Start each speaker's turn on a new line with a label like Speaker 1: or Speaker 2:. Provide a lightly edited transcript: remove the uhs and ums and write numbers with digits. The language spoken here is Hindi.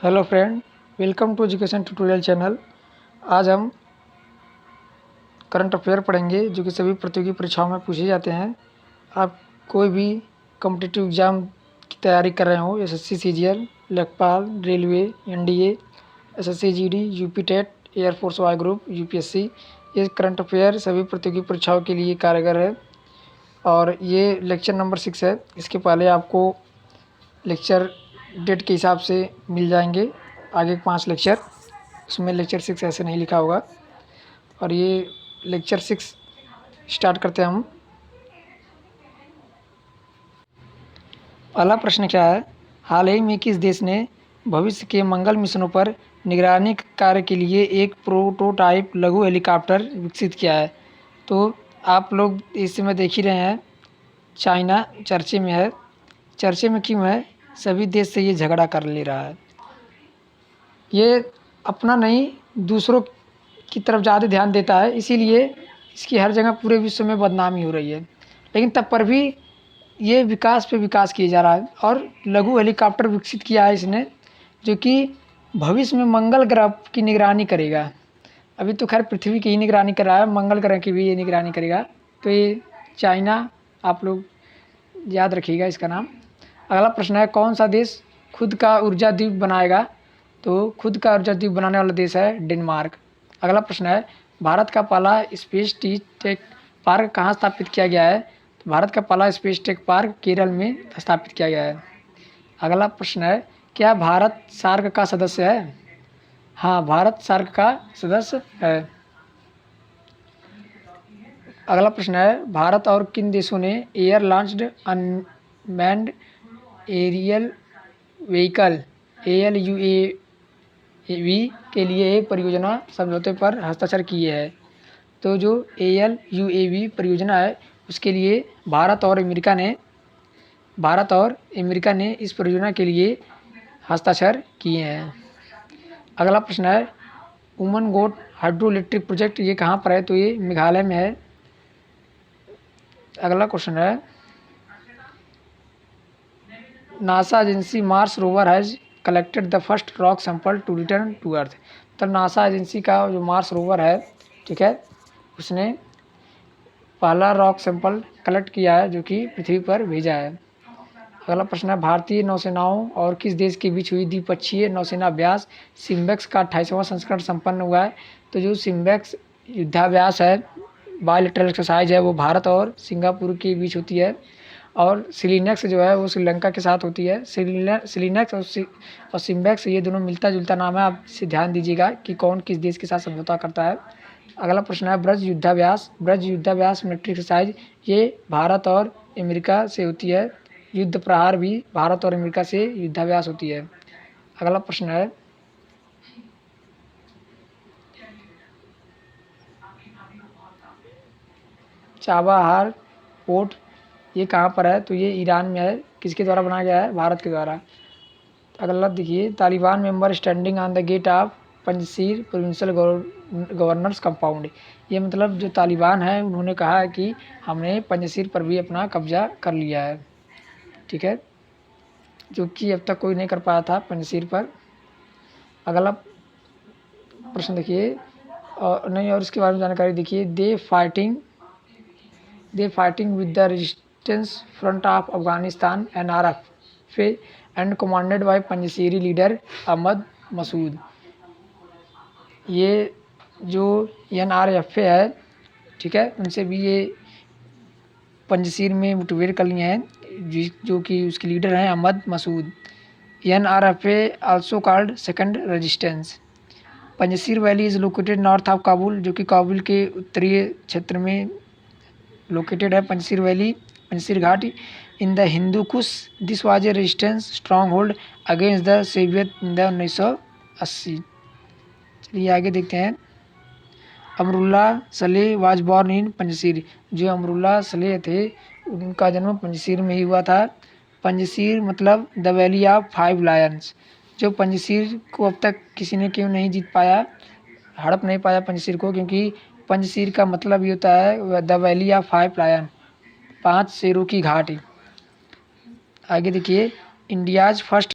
Speaker 1: Hello friend, welcome to education tutorial channel. आज हम करंट अफेयर पढ़ेंगे जो कि सभी प्रतियोगी परीक्षाओं में पूछे जाते हैं। आप कोई भी कॉम्पिटिटिव एग्ज़ाम की तैयारी कर रहे हो, एसएससी, सीजीएल, लेखपाल, railway, NDA, SSC GD, UP TET, air force Y group, UPSC, ये करंट अफेयर सभी प्रतियोगी परीक्षाओं के लिए कारगर है। और ये लेक्चर नंबर 6 है। इसके पहले आपको लेक्चर डेट के हिसाब से मिल जाएंगे आगे 5 लेक्चर, उसमें लेक्चर 6 ऐसे नहीं लिखा होगा। और ये लेक्चर 6 स्टार्ट करते हैं हम। पहला प्रश्न क्या है? हाल ही में किस देश ने भविष्य के मंगल मिशनों पर निगरानी कार्य के लिए एक प्रोटोटाइप लघु हेलीकॉप्टर विकसित किया है? तो आप लोग इस समय देख ही रहे हैं, चाइना चर्चे में है। चर्चे में क्यों है? सभी देश से ये झगड़ा कर ले रहा है। ये अपना नहीं, दूसरों की तरफ ज़्यादा ध्यान देता है, इसीलिए इसकी हर जगह पूरे विश्व में बदनामी हो रही है। लेकिन तब पर भी ये विकास पे विकास किया जा रहा है और लघु हेलीकॉप्टर विकसित किया है इसने, जो कि भविष्य में मंगल ग्रह की निगरानी करेगा। अभी तो खैर पृथ्वी की ही निगरानी कर रहा है, मंगल ग्रह की भी ये निगरानी करेगा। तो ये चाइना, आप लोग याद रखिएगा इसका नाम। अगला प्रश्न है, कौन सा देश खुद का ऊर्जा द्वीप बनाएगा? तो खुद का ऊर्जा द्वीप बनाने वाला देश है डेनमार्क। अगला प्रश्न है, भारत का पहला स्पेस टेक पार्क कहाँ स्थापित किया गया है? तो भारत का पहला स्पेस टेक पार्क केरल में स्थापित किया गया है। अगला प्रश्न है, क्या भारत सार्क का सदस्य है? हाँ, भारत सार्क का सदस्य है। अगला प्रश्न है, भारत और किन देशों ने air launched unmanned aerial vehicle ALUAV के लिए एक परियोजना समझौते पर हस्ताक्षर किए हैं? तो जो ALUAV परियोजना है उसके लिए भारत और अमेरिका ने इस परियोजना के लिए हस्ताक्षर किए हैं। अगला प्रश्न है, उमन गोट हाइड्रो इलेक्ट्रिक प्रोजेक्ट ये कहाँ पर है? तो ये मेघालय में है। अगला क्वेश्चन है, NASA agency Mars rover has collected the first rock sample to return to earth. तो नासा एजेंसी का जो मार्स रोवर है, ठीक है, उसने पहला रॉक सैंपल कलेक्ट किया है जो कि पृथ्वी पर भेजा है। अगला प्रश्न है, भारतीय नौसेनाओं और किस देश के बीच हुई द्विपक्षीय नौसेना अभ्यास सिम्बेक्स का 28वां संस्करण संपन्न हुआ है? तो जो सिम्बेक्स युद्धाभ्यास है, बायलैटरल एक्सरसाइज है, वो भारत और सिंगापुर के बीच होती है। और सिलिनेक्स जो है वो श्रीलंका के साथ होती है। सिलिनेक्स और सिम्बेक्स ये दोनों मिलता जुलता नाम है, आप इसे ध्यान दीजिएगा कि कौन किस देश के साथ समझौता करता है। अगला प्रश्न है, ब्रज युद्धाभ्यास मिलिट्री एक्सरसाइज ये भारत और अमेरिका से होती है। युद्ध प्रहार भी भारत और अमेरिका से युद्धाभ्यास होती है। अगला प्रश्न है, चाबाहार पोर्ट ये कहाँ पर है? तो ये ईरान में है। किसके द्वारा बनाया गया है? भारत के द्वारा। अगला देखिए, Taliban member standing on the gate of Panjshir provincial governors compound. ये मतलब जो तालिबान है उन्होंने कहा है कि हमने पंजशीर पर भी अपना कब्जा कर लिया है, ठीक है, जो कि अब तक कोई नहीं कर पाया था पंजशीर पर। अगला प्रश्न देखिए, और इसके बारे में जानकारी देखिए, they fighting with the resistance front of Afghanistan NRF and commanded by Panjshiri leader Ahmad Massoud. ये जो NRF है, ठीक है, उनसे भी ये पंजशीर में मुठभेड़ कर लिए हैं, जो कि उसके लीडर हैं Ahmad Massoud. NRF also called second resistance. Panjshir valley is located north of Kabul, जो कि काबुल के उत्तरीय क्षेत्र में लोकेटेड है पंजशीर वैली, पंजशीर घाट। In the Hindu Kush this was a resistance stronghold against the Soviet in the 1980। चलिए आगे देखते हैं। Amrullah Saleh was born in Panjshir. जो अमरुल्ला सलेह थे उनका जन्म पंजशीर में ही हुआ था। पंजशीर मतलब द वैली ऑफ 5 लायंस। जो पंजशीर को अब तक किसी ने क्यों नहीं जीत पाया, हड़प नहीं पाया पंजशीर को, क्योंकि पंजशीर का मतलब ये होता है द वैली ऑफ 5 लायन, 5 शेरों की घाटी। आगे देखिए, इंडियाज फर्स्ट